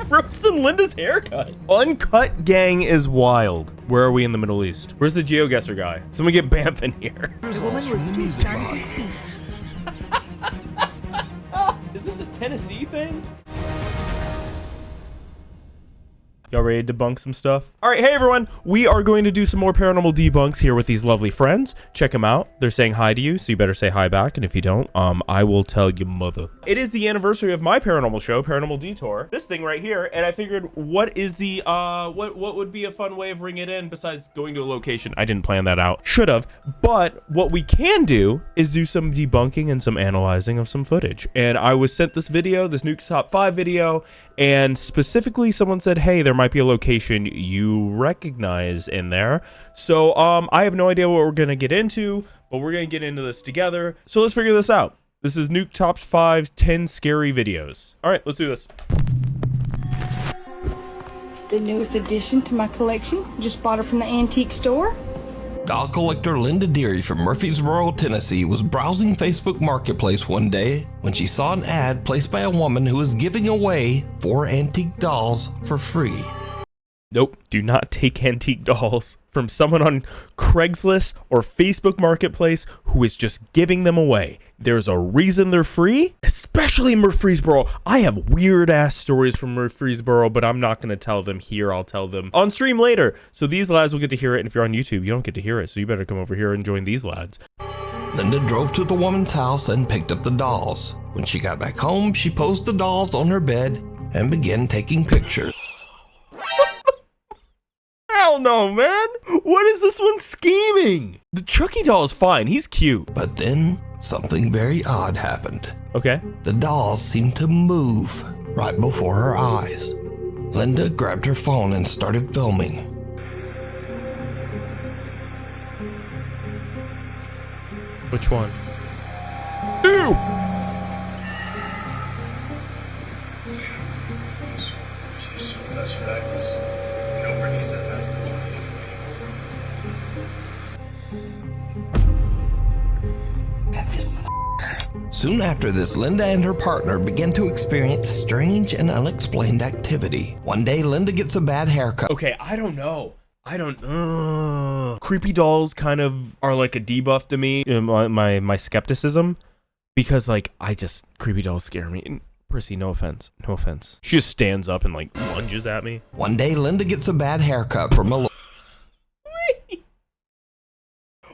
roasting Linda's haircut? Uncut gang is wild. Where are we in the Middle East? Where's the GeoGuessr guy? Someone get Bamf in here. The woman was too stunned to speak. Is this a Tennessee thing? Y'all ready to debunk some stuff? All right, hey everyone. We are going to do some more paranormal debunks here with these lovely friends. Check them out. They're saying hi to you, so you better say hi back. And if you don't, I will tell your mother. It is the anniversary of my paranormal show, Paranormal Detour. This thing right here, and I figured, what is the what would be a fun way of bringing it in besides going to a location? I didn't plan that out. Should have. But what we can do is do some debunking and some analyzing of some footage. And I was sent this video, this NukesTop5 video, and specifically someone said, hey, there might be a location you recognize in there. So I have no idea what we're gonna get into, but we're gonna get into this together. So let's figure this out. This is NukesTop5's 10 scary videos. All right, let's do this. The newest addition to my collection. Just bought it from the antique store. Doll collector Linda Deary from Murfreesboro, Tennessee was browsing Facebook Marketplace one day when she saw an ad placed by a woman who was giving away 4 antique dolls for free. Nope, do not take antique dolls from someone on Craigslist or Facebook Marketplace who is just giving them away. There's a reason they're free, especially in Murfreesboro. I have weird ass stories from Murfreesboro, but I'm not going to tell them here. I'll tell them on stream later. So these lads will get to hear it. And if you're on YouTube, you don't get to hear it. So you better come over here and join these lads. Linda drove to the woman's house and picked up the dolls. When she got back home, she posed the dolls on her bed and began taking pictures. Hell no, man. What is this one scheming? The Chucky doll is fine. He's cute. But then something very odd happened. Okay. The dolls seemed to move right before her eyes. Linda grabbed her phone and started filming. Which one? Ew! Soon after this, Linda and her partner began to experience strange and unexplained activity. One day, Linda gets a bad haircut. Okay, I don't know. Creepy dolls kind of are like a debuff to me, my skepticism, because like creepy dolls scare me. And Prissy, no offense. She just stands up and like lunges at me. One day, Linda gets a bad haircut from a Wait.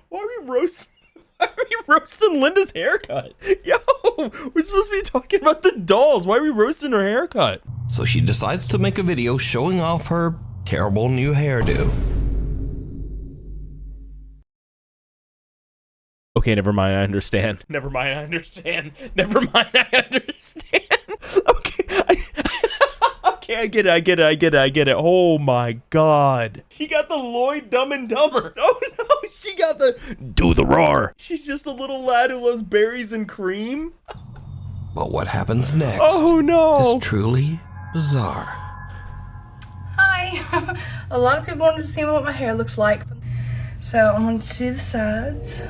Why are we roasting Linda's haircut? Yo, we're supposed to be talking about the dolls. Why are we roasting her haircut? So she decides to make a video showing off her terrible new hairdo. Okay, never mind, I understand. Okay, I get it. Oh my god. She got the Lloyd Dumb and Dumber. Oh no, she got the do the roar. She's just a little lad who loves berries and cream. But what happens next is truly bizarre. Hi. A lot of people wanted to see what my hair looks like. So I wanted to see the sides.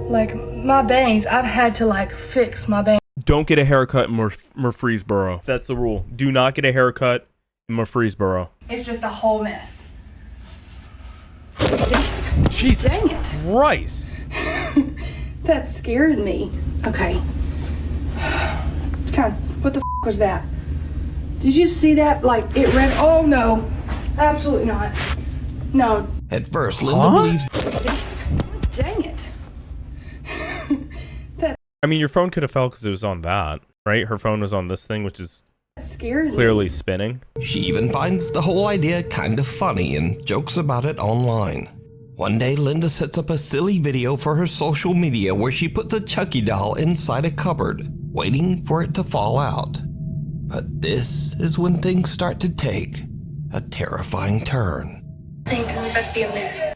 Like my bangs, I've had to like fix my bangs. Don't get a haircut in Murfreesboro. That's the rule. Do not get a haircut in Murfreesboro. It's just a whole mess. Jesus Dang it. Christ. That scared me. Okay. God, what the f was that? Did you see that? Like, it ran. Oh, no. Absolutely not. No. At first, Linda believes... Dang it. I mean, your phone could have fell because it was on that, right? Her phone was on this thing, which is scared clearly spinning. She even finds the whole idea kind of funny and jokes about it online. One day, Linda sets up a silly video for her social media where she puts a Chucky doll inside a cupboard, waiting for it to fall out. But this is when things start to take a terrifying turn. Things are about to be a mess.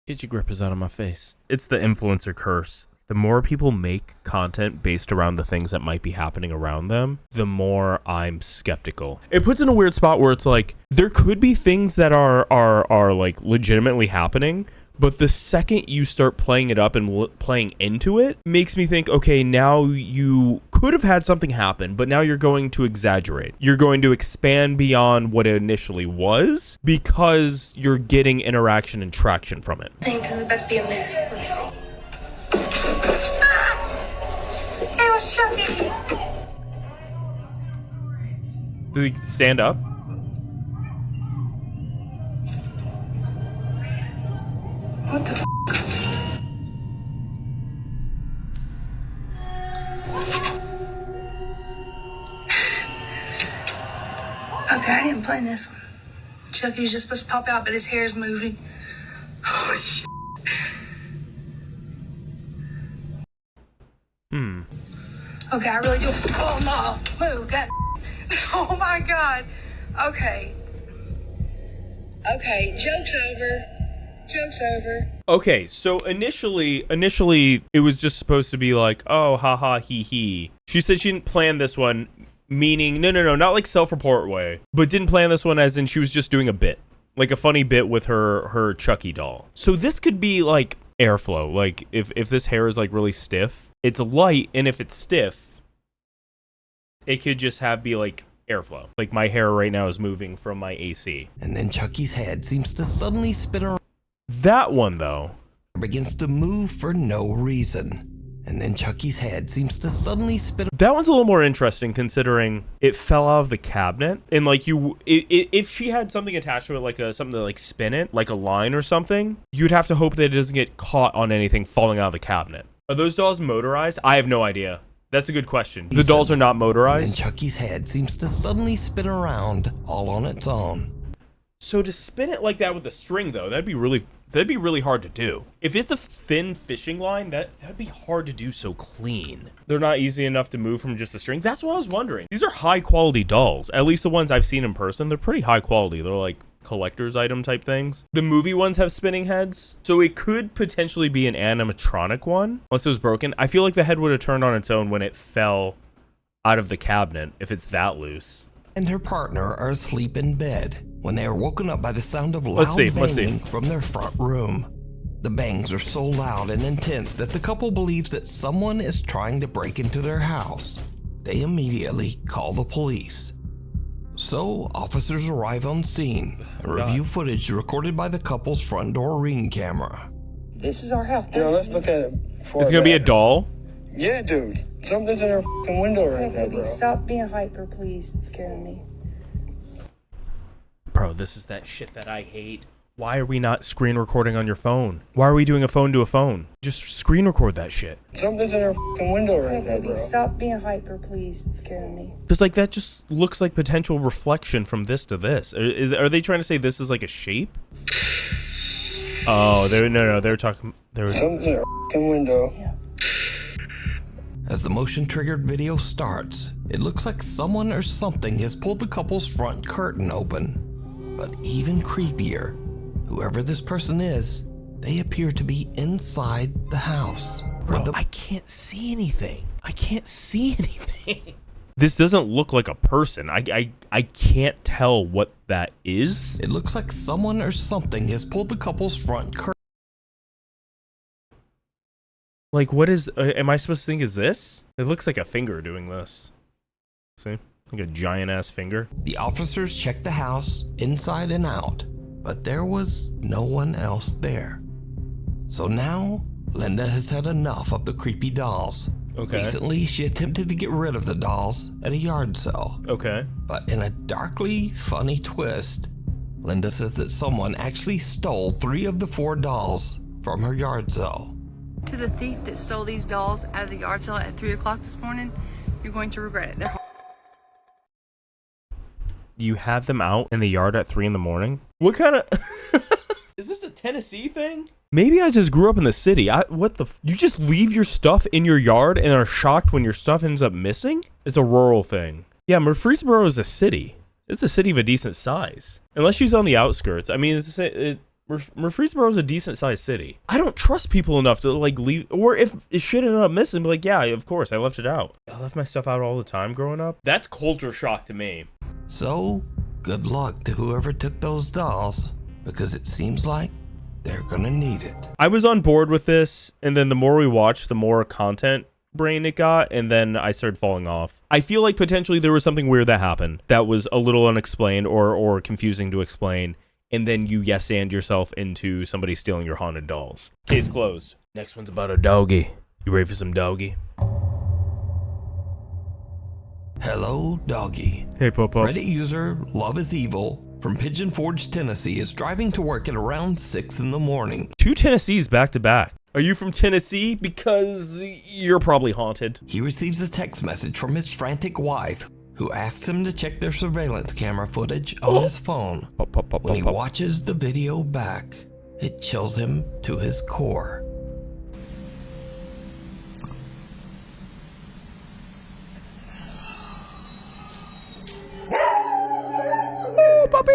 Get your grippers out of my face. It's the influencer curse. The more people make content based around the things that might be happening around them, the more I'm skeptical. It puts in a weird spot where it's like, there could be things that are like legitimately happening, But the second you start playing it up and playing into it, makes me think, okay, now you could have had something happen, but now you're going to exaggerate. You're going to expand beyond what it initially was because you're getting interaction and traction from it. Because it's about to be a mess. Let's see. Ah! It was Chucky! Does he stand up? What the f? Okay, I didn't plan this one. Chucky was just supposed to pop out, but his hair is moving. Holy shit. Okay, I really do. Oh no, move that. Oh my god. Okay. Okay, joke's over. Joke's over. Okay, so initially it was just supposed to be like, oh, haha, hee hee. She said she didn't plan this one, meaning, no, not like self-report way, but didn't plan this one as in she was just doing a bit, like a funny bit with her Chucky doll. So this could be like airflow, like if this hair is like really stiff, it's light, and if it's stiff, it could just be like airflow. Like my hair right now is moving from my AC. And then Chucky's head seems to suddenly spin around. That one, though, Begins to move for no reason. And then Chucky's head seems to suddenly spin. that one's a little more interesting considering it fell out of the cabinet. And like if she had something attached to it, like something to like spin it, like a line or something, you'd have to hope that it doesn't get caught on anything falling out of the cabinet. Are those dolls motorized? I have no idea. That's a good question. The dolls are not motorized? And then Chucky's head seems to suddenly spin around all on its own. So to spin it like that with a string, though, that'd be really hard to do. If it's a thin fishing line, that'd be hard to do so clean. They're not easy enough to move from just a string. That's what I was wondering. These are high quality dolls. At least the ones I've seen in person, they're pretty high quality. They're like collector's item type things. The movie ones have spinning heads, so it could potentially be an animatronic one unless it was broken. I feel like the head would have turned on its own when it fell out of the cabinet if it's that loose. And her partner are asleep in bed when they are woken up by the sound of loud banging from their front room. The bangs are so loud and intense that the couple believes that someone is trying to break into their house. They immediately call the police. So officers arrive on scene and review footage recorded by the couple's front door Ring camera. This is our house. You know, let's look at it. It's gonna be a doll? Yeah, dude. Something's in her f***ing window right now, bro. Stop being hyper, please. It's scaring me. Bro, this is that shit that I hate. Why are we not screen recording on your phone? Why are we doing a phone to a phone? Just screen record that shit. Something's in her f***ing window right now, bro. Stop being hyper, please. It's scaring me. Because like that just looks like potential reflection from this to this. Are they trying to say this is like a shape? Oh, they're talking. Something's in her f***ing window. Yeah. As the motion-triggered video starts, it looks like someone or something has pulled the couple's front curtain open. But even creepier, whoever this person is, they appear to be inside the house. Bro, I can't see anything. This doesn't look like a person. I can't tell what that is. It looks like someone or something has pulled the couple's front curtain. Like, what is... am I supposed to think is this? It looks like a finger doing this. See? Like a giant-ass finger. The officers checked the house inside and out, but there was no one else there. So now, Linda has had enough of the creepy dolls. Okay. Recently, she attempted to get rid of the dolls at a yard sale. Okay. But in a darkly funny twist, Linda says that someone actually stole 3 of the 4 dolls from her yard sale. To the thief that stole these dolls out of the yard sale at 3 o'clock this morning, you're going to regret it. You had them out in the yard at 3 in the morning? What kind of... Is this a Tennessee thing? Maybe I just grew up in the city. What the... You just leave your stuff in your yard and are shocked when your stuff ends up missing? It's a rural thing. Yeah, Murfreesboro is a city. It's a city of a decent size. Unless she's on the outskirts. I mean, Murfreesboro is a decent sized city. I don't trust people enough to like leave, or if shit ended up missing, be like, yeah, of course, I left it out. I left my stuff out all the time growing up. That's culture shock to me. So, good luck to whoever took those dolls, because it seems like they're gonna need it. I was on board with this, and then the more we watched, the more content brain it got, and then I started falling off. I feel like potentially there was something weird that happened that was a little unexplained or confusing to explain, and then you yes and yourself into somebody stealing your haunted dolls. Case closed. Next one's about a doggy. You ready for some doggy? Hello, doggy. Hey, Popo. Reddit user Love is Evil from Pigeon Forge, Tennessee is driving to work at around 6 in the morning. 2 Tennessees back to back. Are you from Tennessee? Because you're probably haunted. He receives a text message from his frantic wife, who asks him to check their surveillance camera footage on his phone. When he watches the video back, it chills him to his core. Oh, puppy!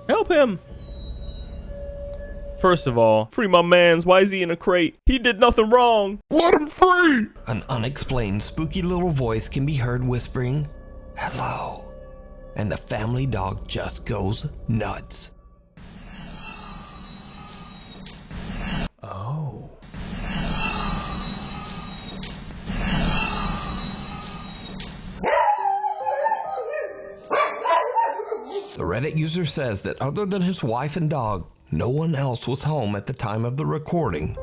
Help him! First of all, free my mans. Why is he in a crate? He did nothing wrong. Let him free! An unexplained spooky little voice can be heard whispering, "Hello," and the family dog just goes nuts. Oh. The Reddit user says that other than his wife and dog, no one else was home at the time of the recording.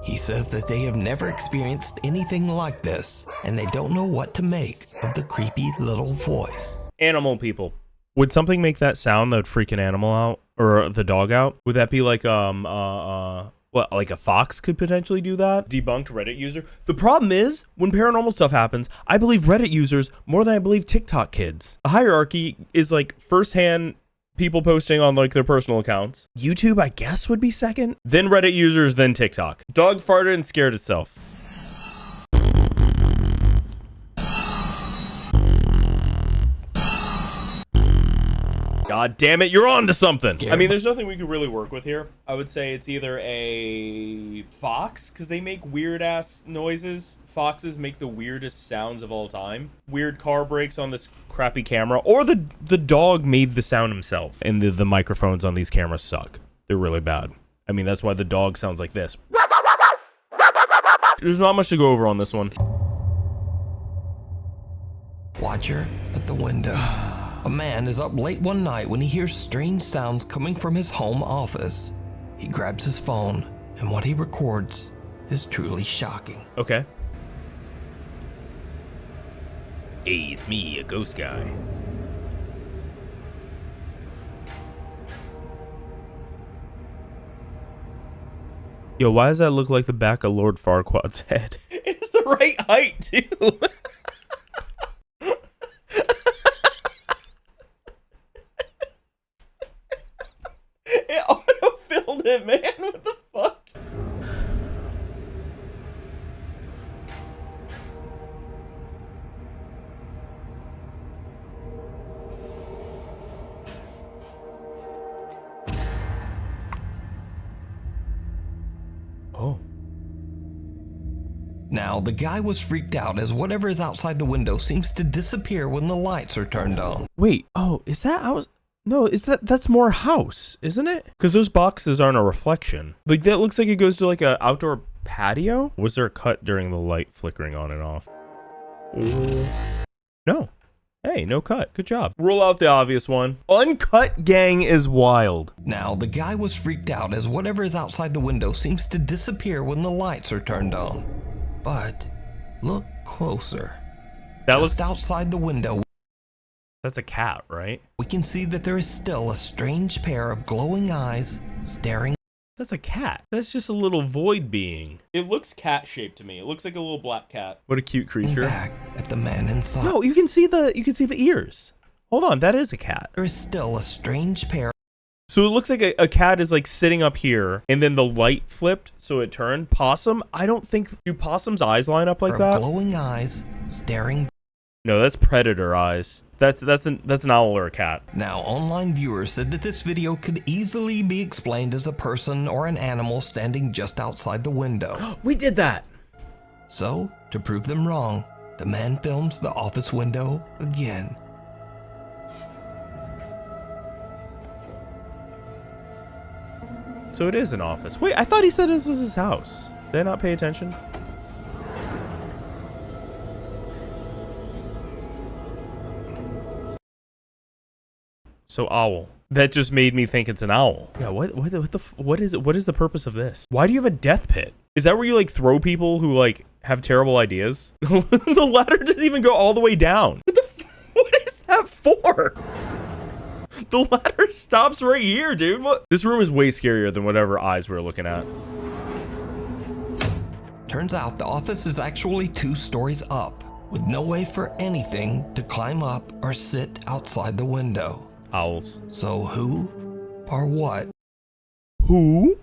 He says that they have never experienced anything like this, and they don't know what to make of the creepy little voice. Animal people. Would something make that sound that would freak an animal out? Or the dog out? Would that be like, what, like a fox could potentially do that? Debunked Reddit user. The problem is, when paranormal stuff happens, I believe Reddit users more than I believe TikTok kids. A hierarchy is like firsthand people posting on like their personal accounts. YouTube, I guess, would be second. Then Reddit users, then TikTok. Dog farted and scared itself. God damn it, you're on to something. I mean, there's nothing we could really work with here. I would say it's either a fox, because they make weird ass noises. Foxes make the weirdest sounds of all time. Weird car brakes on this crappy camera, or the dog made the sound himself. And the microphones on these cameras suck. They're really bad. I mean, that's why the dog sounds like this. There's not much to go over on this one. Watcher at the window. A man is up late one night when he hears strange sounds coming from his home office. He grabs his phone, and what he records is truly shocking. Okay. Hey, it's me, a ghost guy. Yo, why does that look like the back of Lord Farquaad's head? It's the right height, too. It auto-filled it, man. What the fuck? Oh. Now, the guy was freaked out as whatever is outside the window seems to disappear when the lights are turned on. Wait, oh, is that house? No, that's more house, isn't it? Because those boxes aren't a reflection. Like, that looks like it goes to like a outdoor patio. Was there a cut during the light flickering on and off? No. Hey, no cut. Good job. Rule out the obvious one. Uncut gang is wild. Now, the guy was freaked out as whatever is outside the window seems to disappear when the lights are turned on. But look closer. That Just looks outside the window. That's a cat, right? We can see that there is still a strange pair of glowing eyes staring. That's a cat. That's just a little void being. It looks cat-shaped to me. It looks like a little black cat. What a cute creature. Back at the man inside. No, you can see the ears. Hold on, that is a cat. There is still a strange pair. So it looks like a cat is like sitting up here, and then the light flipped, so it turned. Possum? I don't think, do possum's eyes line up like that? Glowing eyes staring. No, that's predator eyes. That's an owl or a cat. Now, online viewers said that this video could easily be explained as a person or an animal standing just outside the window. We did that. So, to prove them wrong, the man films the office window again. So it is an office. Wait, I thought he said this was his house. Did I not pay attention? So owl. That just made me think it's an owl. Yeah, what is it? What is the purpose of this? Why do you have a death pit? Is that where you like throw people who like have terrible ideas? The ladder doesn't even go all the way down. What is that for? The ladder stops right here, dude. What? This room is way scarier than whatever eyes we were looking at. Turns out the office is actually 2 stories up, with no way for anything to climb up or sit outside the window. Owls. So who or what? Who?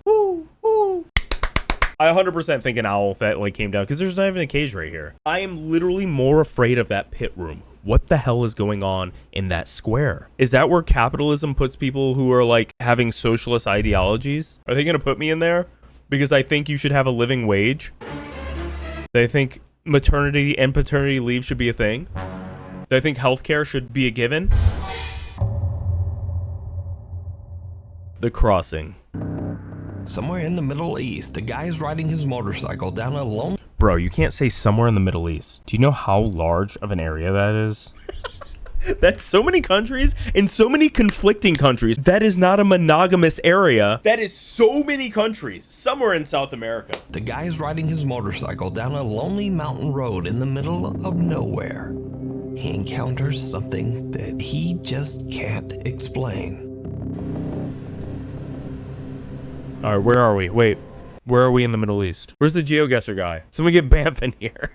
I 100% think an owl that like came down, because there's not even a cage right here. I am literally more afraid of that pit room. What the hell is going on in that square? Is that where capitalism puts people who are like having socialist ideologies? Are they gonna put me in there? Because I think you should have a living wage. They think maternity and paternity leave should be a thing. They think healthcare should be a given. The Crossing. Somewhere in the Middle East, a guy is riding his motorcycle down a lone... Bro, you can't say somewhere in the Middle East. Do you know how large of an area that is? That's so many countries and so many conflicting countries. That is not a monogamous area. That is so many countries somewhere in South America. The guy is riding his motorcycle down a lonely mountain road in the middle of nowhere. He encounters something that he just can't explain. All right, where are we? Wait, where are we in the Middle East? Where's the GeoGuessr guy? Someone get Bamf in here.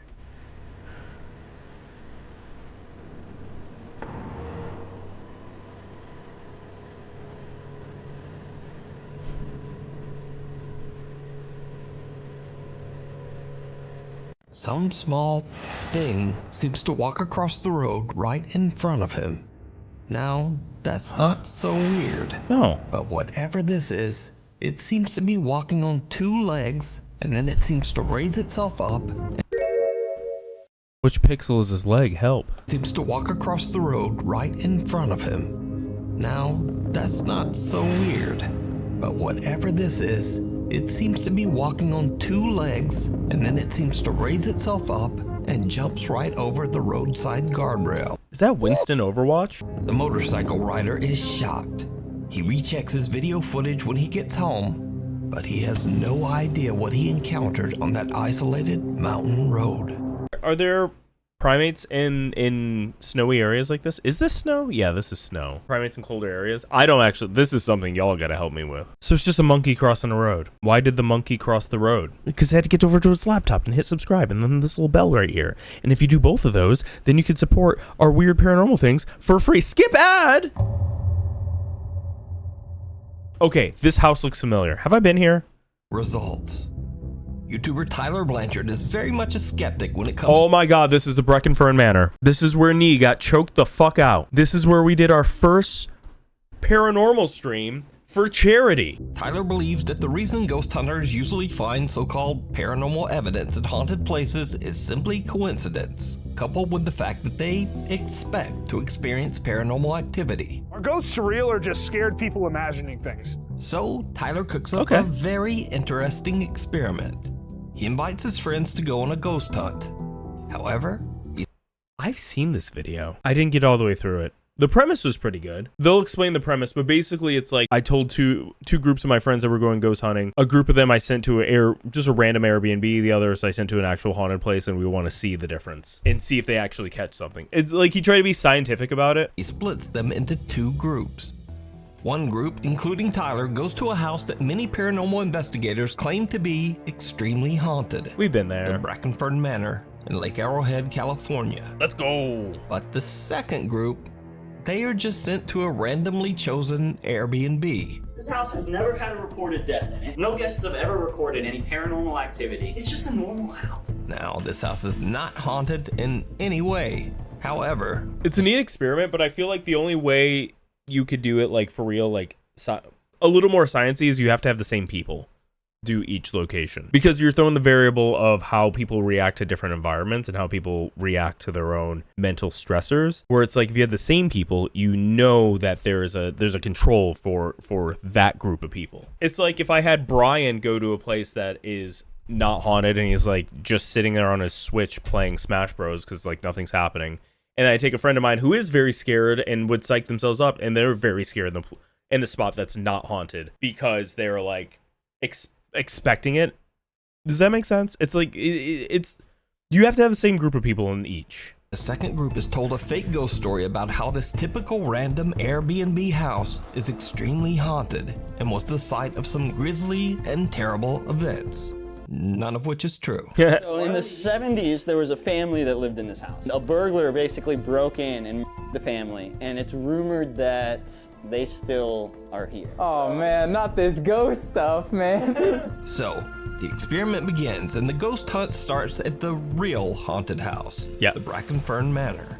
Some small thing seems to walk across the road right in front of him. Now, that's not so weird. No. But whatever this is, it seems to be walking on 2 legs, and then it seems to raise itself up. Which pixel is his leg? Help. Seems to walk across the road right in front of him. Now, that's not so weird. But whatever this is, it seems to be walking on 2 legs, and then it seems to raise itself up and jumps right over the roadside guardrail. Is that Winston Overwatch? The motorcycle rider is shocked. He rechecks his video footage when he gets home, but he has no idea what he encountered on that isolated mountain road. Are there primates in snowy areas like this? Is this snow? Yeah, this is snow. Primates in colder areas? I don't actually, this is something y'all gotta help me with. So it's just a monkey crossing the road. Why did the monkey cross the road? Because they had to get over to his laptop and hit subscribe, and then this little bell right here. And if you do both of those, then you can support our weird paranormal things for free. Skip ad! Okay, this house looks familiar. Have I been here? Results. YouTuber Tyler Blanchard is very much a skeptic when it comes Oh my god, this is the Breen Manor. This is where Nee got choked the fuck out. This is where we did our first paranormal stream for charity. Tyler believes that the reason ghost hunters usually find so-called paranormal evidence at haunted places is simply coincidence, coupled with the fact that they expect to experience paranormal activity. Are ghosts surreal or just scared people imagining things? So Tyler cooks up a very interesting experiment. He invites his friends to go on a ghost hunt. However, I've seen this video. I didn't get all the way through it. The premise was pretty good. They'll explain the premise, but basically it's like I told two groups of my friends that were going ghost hunting. A group of them I sent to just a random Airbnb. The others I sent to an actual haunted place, and we want to see the difference and see if they actually catch something. It's like he tried to be scientific about it. He splits them into 2 groups. One group, including Tyler, goes to a house that many paranormal investigators claim to be extremely haunted. We've been there. The Breen Manor in Lake Arrowhead, California. Let's go. But the second group, they are just sent to a randomly chosen Airbnb. This house has never had a reported death in it. No guests have ever recorded any paranormal activity. It's just a normal house. Now, this house is not haunted in any way. However, it's a neat experiment, but I feel like the only way you could do it like for real, like a little more sciencey, is you have to have the same people. do each location, because you're throwing the variable of how people react to different environments and how people react to their own mental stressors, where it's like if you had the same people, you know that there's a control for that group of people. It's like if I had Brian go to a place that is not haunted and he's like just sitting there on his Switch playing Smash Bros because like nothing's happening, and I take a friend of mine who is very scared and would psych themselves up, and they're very scared in the spot that's not haunted because they're like expecting it. Does that make sense? It's like it's you have to have the same group of people in each. The second group is told a fake ghost story about how this typical random Airbnb house is extremely haunted and was the site of some grisly and terrible events, none of which is true. So in the 70s, there was a family that lived in this house. A burglar basically broke in and the family, and it's rumored that they still are here. Oh man, not this ghost stuff, man. So, the experiment begins, and the ghost hunt starts at the real haunted house, Yeah. the Brackenfern Manor.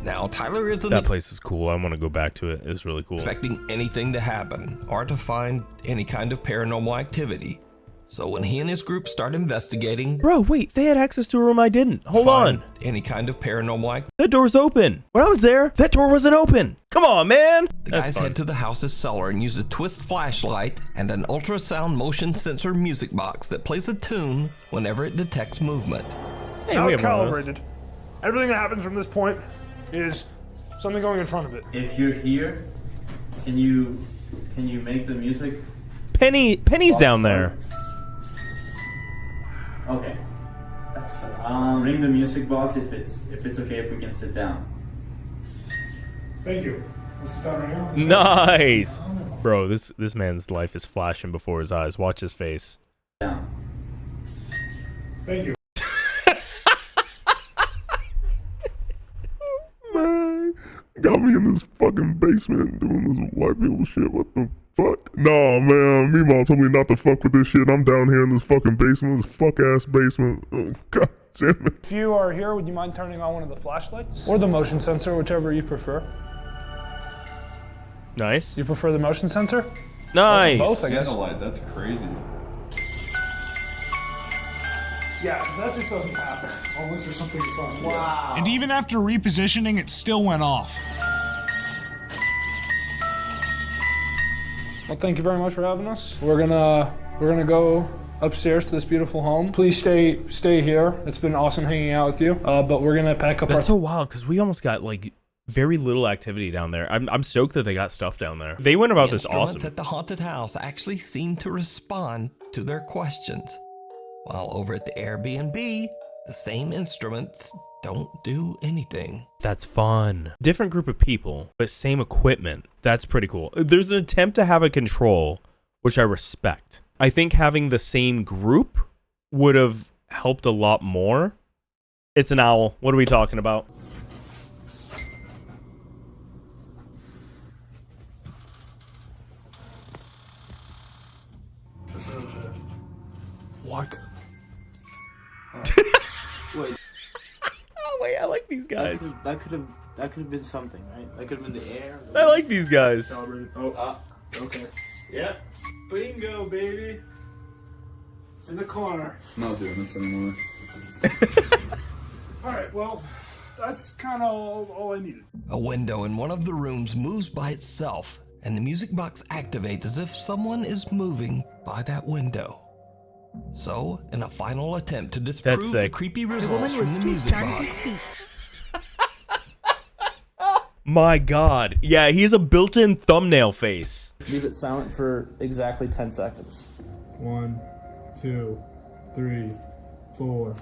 Now, Tyler isn't That place was cool. I want to go back to it. It was really cool. expecting anything to happen or to find any kind of paranormal activity. So when he and his group start investigating, Bro, wait, they had access to a room I didn't. Hold on. any kind of paranormal activity, That door's open. When I was there, that door wasn't open. Come on, man. the That's guys fun. head to the house's cellar and use a twist flashlight and an ultrasound motion sensor music box that plays a tune whenever it detects movement. Hey, Now we it's have one of those. calibrated. Everything that happens from this point is something going in front of it. If you're here, can you make the music? Penny's down there. Okay, that's fine. Ring the music box if it's okay if we can sit down. Thank you. Let's sit down right here. Nice. Bro, this man's life is flashing before his eyes. Watch his face. Down. Thank you. Man, got me in this fucking basement doing this white people shit. What the fuck? Nah, man. Me mom told me not to fuck with this shit. I'm down here in this fucking basement, this fuck ass basement. Oh, God damn it. If you are here, would you mind turning on one of the flashlights? Or the motion sensor, whichever you prefer. Nice. You prefer the motion sensor? Nice. Both, I guess. Candlelight, that's crazy. Yeah, that just doesn't happen unless there's something in front of you. Wow. And even after repositioning, it still went off. Well, thank you very much for having us. We're gonna go upstairs to this beautiful home. Please stay here. It's been awesome hanging out with you. But we're gonna pack up That's so wild because we almost got like very little activity down there. I'm stoked that they got stuff down there. They went about The this instruments awesome. at the haunted house actually seem to respond to their questions. While over at the Airbnb, the same instruments don't do anything. That's fun. Different group of people, but same equipment. That's pretty cool. There's an attempt to have a control, which I respect. I think having the same group would have helped a lot more. It's an owl. What are we talking about? What? Wait. Oh wait, I like these guys. That could have been something, right? That could have been the air. I like these guys. Okay. Yeah. Bingo, baby. It's in the corner. I'm not doing this anymore. All right, well, that's kind of all I needed. A window in one of the rooms moves by itself, and the music box activates as if someone is moving by that window. So, in a final attempt to disprove the creepy results from the music box, My God. Yeah, he's a built-in thumbnail face. Leave it silent for exactly 10 seconds. 1, 2, 3, 4,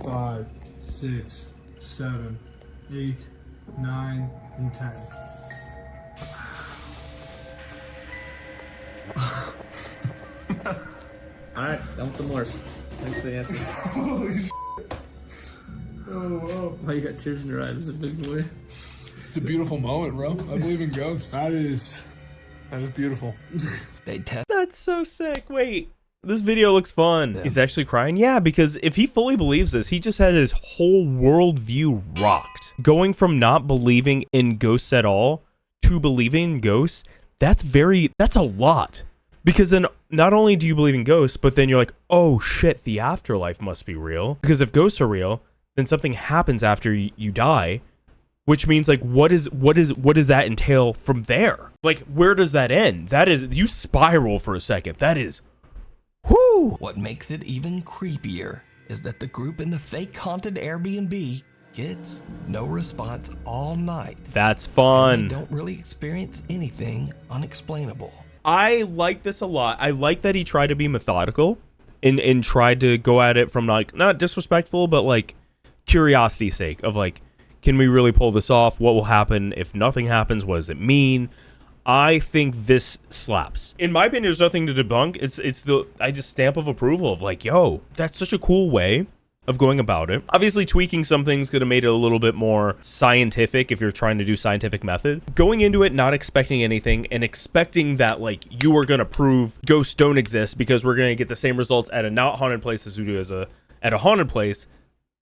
5, 6, 7, 8, 9, and 10. Alright, done with the Morse. Thanks for the answer. Holy shit. Oh, wow. Why you got tears in your eyes? It's a big boy. It's a beautiful moment, bro. I believe in ghosts. That is beautiful. they test. That's so sick. Wait, this video looks fun. He's actually crying? Yeah, because if he fully believes this, he just had his whole worldview rocked. Going from not believing in ghosts at all to believing in ghosts, that's a lot. Because then not only do you believe in ghosts, but then you're like, oh shit, the afterlife must be real. Because if ghosts are real, then something happens after you die, which means like, what does that entail from there? Like, where does that end? That is, you spiral for a second. That is, whoo. What makes it even creepier is that the group in the fake haunted Airbnb gets no response all night. That's fun. And they don't really experience anything unexplainable. I like this a lot. I like that he tried to be methodical and tried to go at it from like, not disrespectful, but like curiosity's sake of like, can we really pull this off? What will happen if nothing happens? What does it mean? I think this slaps. In my opinion, there's nothing to debunk. It's the just stamp of approval of like, yo, that's such a cool way of going about it. Obviously, tweaking some things could have made it a little bit more scientific if you're trying to do scientific method. Going into it not expecting anything and expecting that like you are gonna prove ghosts don't exist because we're gonna get the same results at a not haunted place as we do as at a haunted place.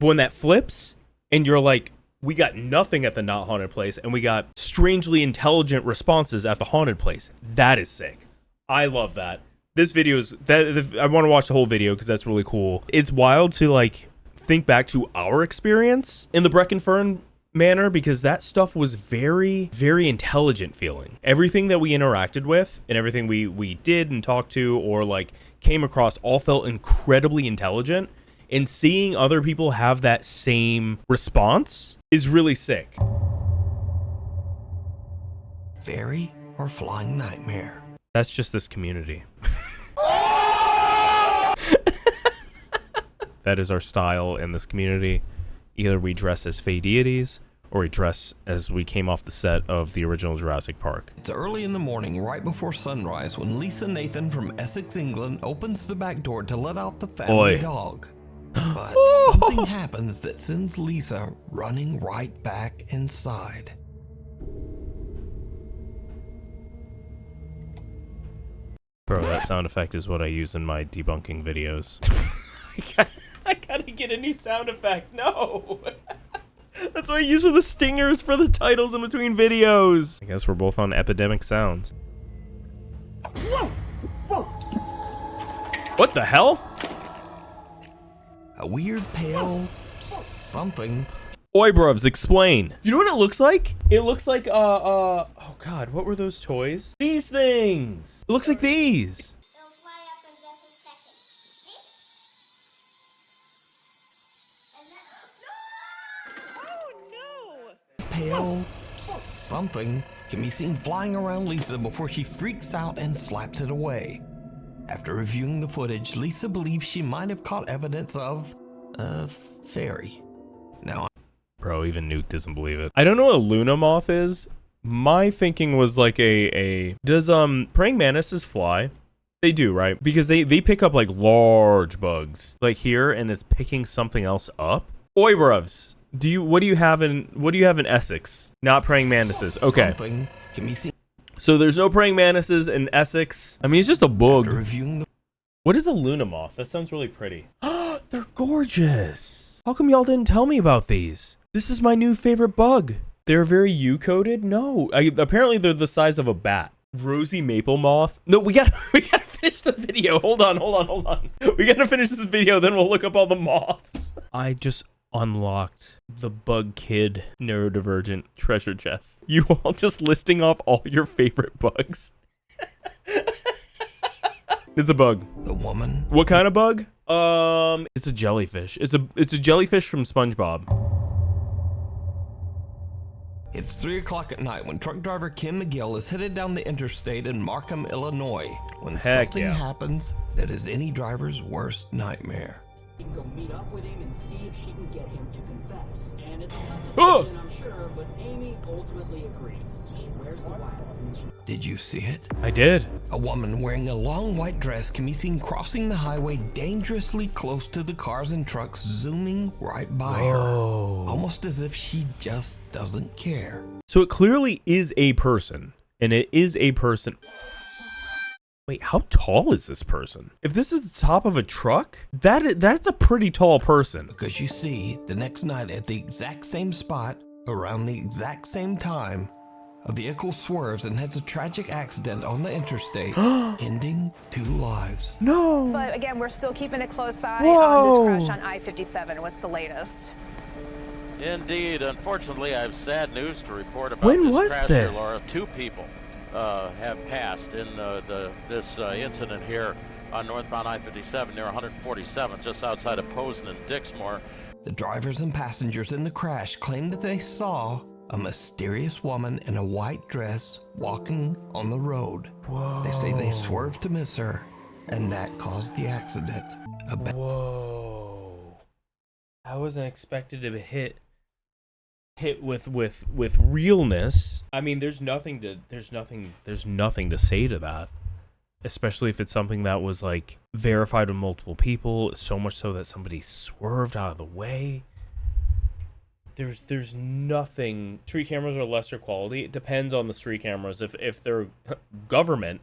But when that flips and you're like, we got nothing at the not haunted place and we got strangely intelligent responses at the haunted place. That is sick. I love that. This video is I want to watch the whole video because that's really cool. It's wild to like think back to our experience in the Breen Manor because that stuff was very, very intelligent feeling. Everything that we interacted with and everything we did and talked to or like came across all felt incredibly intelligent. And seeing other people have that same response is really sick. Fairy or flying nightmare? That's just this community. That is our style in this community. Either we dress as fey deities or we dress as we came off the set of the original Jurassic Park. It's early in the morning, right before sunrise, when Lisa Nathan from Essex, England opens the back door to let out the family dog. But something happens that sends Lisa running right back inside. Bro, that sound effect is what I use in my debunking videos. I gotta get a new sound effect. No! That's what I use for the stingers for the titles in between videos. I guess we're both on epidemic sounds. What the hell? A weird pale something. Oi, bruvs, explain. You know what it looks like? It looks like, oh God, what were those toys? These things. It looks like these. Pale something can be seen flying around Lisa before she freaks out and slaps it away. After reviewing the footage, Lisa believes she might have caught evidence of a fairy. Now, bro, even Nuke doesn't believe it. I don't know what a Luna moth is. My thinking was like does praying mantises fly? They do, right? Because they pick up like large bugs like here, and it's picking something else up. Oi, bruvs. What do you have in Essex? Not praying mantises. Okay. Something can be seen. So there's no praying mantises in Essex. I mean, it's just a bug. What is a Luna moth? That sounds really pretty. They're gorgeous. How come y'all didn't tell me about these? This is my new favorite bug. They're very U-coded? No. Apparently they're the size of a bat. Rosy maple moth. No, we gotta finish the video. Hold on. We gotta finish this video, then we'll look up all the moths. I just unlocked the Bug Kid neurodivergent treasure chest. You all just listing off all your favorite bugs. It's a bug. The woman. What kind of bug? It's a jellyfish. It's a jellyfish from SpongeBob. It's 3 o'clock at night when truck driver Kim McGill is headed down the interstate in Markham, Illinois, when something happens that is any driver's worst nightmare. You can go meet up with him and see if she can get him to confess. And it's not the I'm sure, but Amy ultimately agrees. She wears the white. Did you see it? I did. A woman wearing a long white dress can be seen crossing the highway dangerously close to the cars and trucks zooming right by her. Almost as if she just doesn't care. So it clearly is a person. And it is a person. Wait, how tall is this person? If this is the top of a truck, that's a pretty tall person. Because you see, the next night at the exact same spot, around the exact same time, A vehicle swerves and has a tragic accident on the interstate, ending 2 lives. No. But again, we're still keeping a close eye Whoa. on this crash on I-57. What's the latest? Indeed. Unfortunately, I have sad news to report about When this was crash this? here, Laura. 2 people have passed in this incident here on northbound I-57 near 147, just outside of Posen and Dixmoor. The drivers and passengers in the crash claimed that they saw a mysterious woman in a white dress walking on the road. Whoa. They say they swerved to miss her, and that caused the accident. Whoa. I wasn't expected to hit with realness. I mean, there's nothing to say to that. Especially if it's something that was like verified with multiple people, so much so that somebody swerved out of the way. There's nothing. Street cameras are lesser quality. It depends on the street cameras. If they're government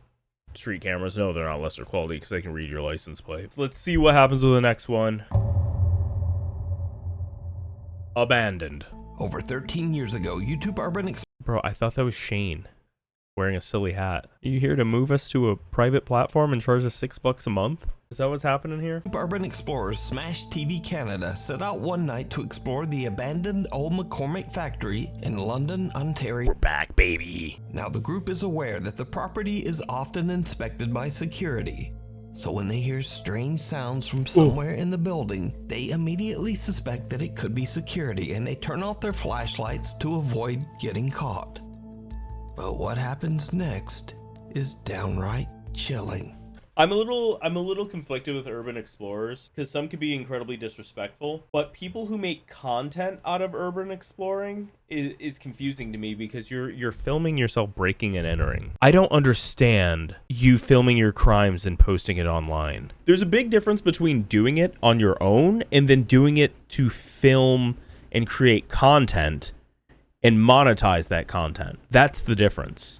street cameras, no, they're not lesser quality because they can read your license plate. So let's see what happens with the next one. Abandoned. Over 13 years ago, YouTube Urban Bro, I thought that was Shane wearing a silly hat. Are you here to move us to a private platform and charge us $6 a month? Is that what's happening here? Urban explorers Smash TV Canada set out one night to explore the abandoned old McCormick factory in London, Ontario. We're back, baby. Now the group is aware that the property is often inspected by security. So when they hear strange sounds from somewhere in the building, they immediately suspect that it could be security and they turn off their flashlights to avoid getting caught. But what happens next is downright chilling. I'm a little conflicted with urban explorers because some can be incredibly disrespectful, but people who make content out of urban exploring is confusing to me because you're filming yourself breaking and entering. I don't understand you filming your crimes and posting it online. There's a big difference between doing it on your own and then doing it to film and create content and monetize that content. That's the difference.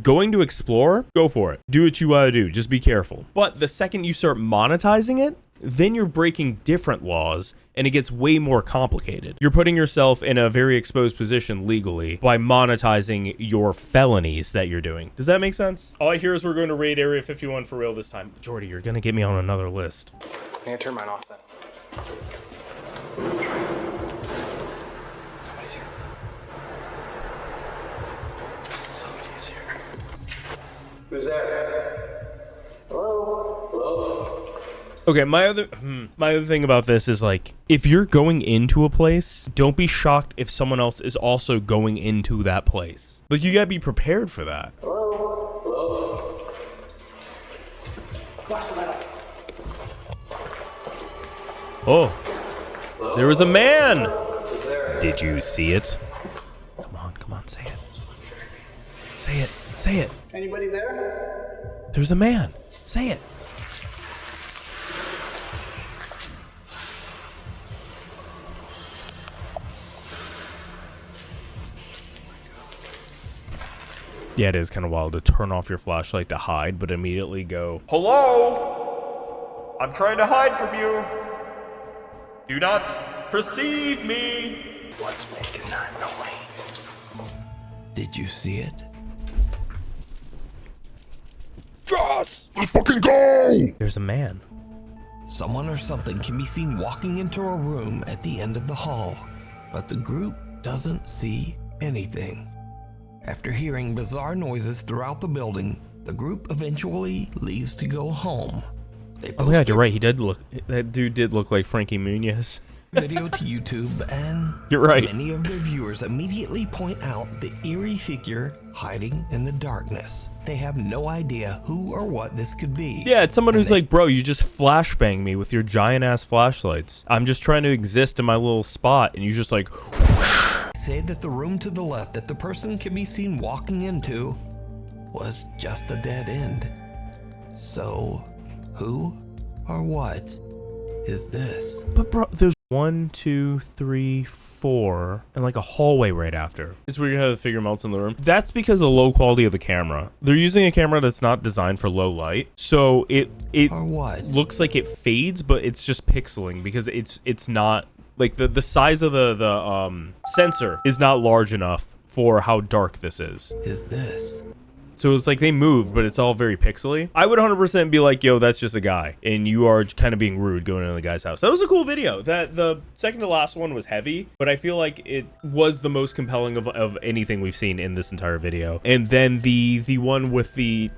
Going to explore, go for it. Do what you want to do. Just be careful. But the second you start monetizing it, then you're breaking different laws and it gets way more complicated. You're putting yourself in a very exposed position legally by monetizing your felonies that you're doing. Does that make sense? All I hear is we're going to raid Area 51 for real this time. Jordy, you're going to get me on another list. I'm gonna turn mine off then. Somebody's here. Somebody is here. Who's there? Hello? Hello? Okay, my other thing about this is like, if you're going into a place, don't be shocked if someone else is also going into that place. Like, you gotta be prepared for that. Hello? Hello? Watch the light. Oh, there was a man. Did you see it? Come on, say it. Say it. Anybody there? There's a man. Say it. Yeah, it is kind of wild to turn off your flashlight to hide, but immediately go, "Hello? I'm trying to hide from you. Do not perceive me." What's making that noise? Did you see it? Yes! Let's fucking go! There's a man. Someone or something can be seen walking into a room at the end of the hall, but the group doesn't see anything. After hearing bizarre noises throughout the building, the group eventually leaves to go home. They Oh my god, you're right. That dude did look like Frankie Muniz. Video to YouTube, and You're right. Many of their viewers immediately point out the eerie figure hiding in the darkness. They have no idea who or what this could be. Yeah, it's someone who's like, bro, you just flashbang me with your giant ass flashlights. I'm just trying to exist in my little spot, and you just like. Say that the room to the left that the person can be seen walking into was just a dead end. So, who or what is this? But bro, there's 1, 2, 3, 4, and like a hallway right after. It's where you have the figure melts in the room. That's because of the low quality of the camera. They're using a camera that's not designed for low light, so it or what? Looks like it fades, but it's just pixeling because it's not like the size of the sensor is not large enough for how dark this is. Is this? So it's like they moved, but it's all very pixely. I would 100% be like, yo, that's just a guy. And you are kind of being rude going into the guy's house. That was a cool video. That the second to last one was heavy, but I feel like it was the most compelling of anything we've seen in this entire video. And then the one with the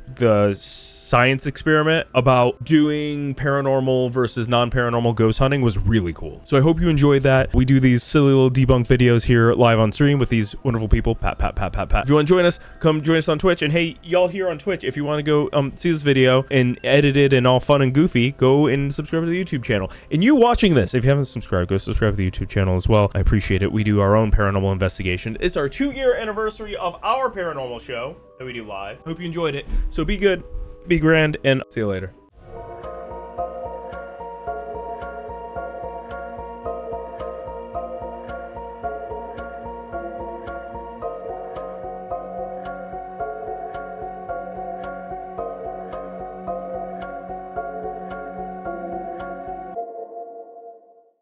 science experiment about doing paranormal versus non-paranormal ghost hunting was really cool. So I hope you enjoyed that. We do these silly little debunk videos here live on stream with these wonderful people. Pat, pat, pat, pat, pat. If you want to join us, come join us on Twitch. And hey, y'all here on Twitch, if you want to go see this video and edit it and all fun and goofy, go and subscribe to the YouTube channel. And you watching this, if you haven't subscribed, go subscribe to the YouTube channel as well. I appreciate it. We do our own paranormal investigation. It's our 2-year anniversary of our paranormal show that we do live. Hope you enjoyed it. So be good, be grand, and see you later.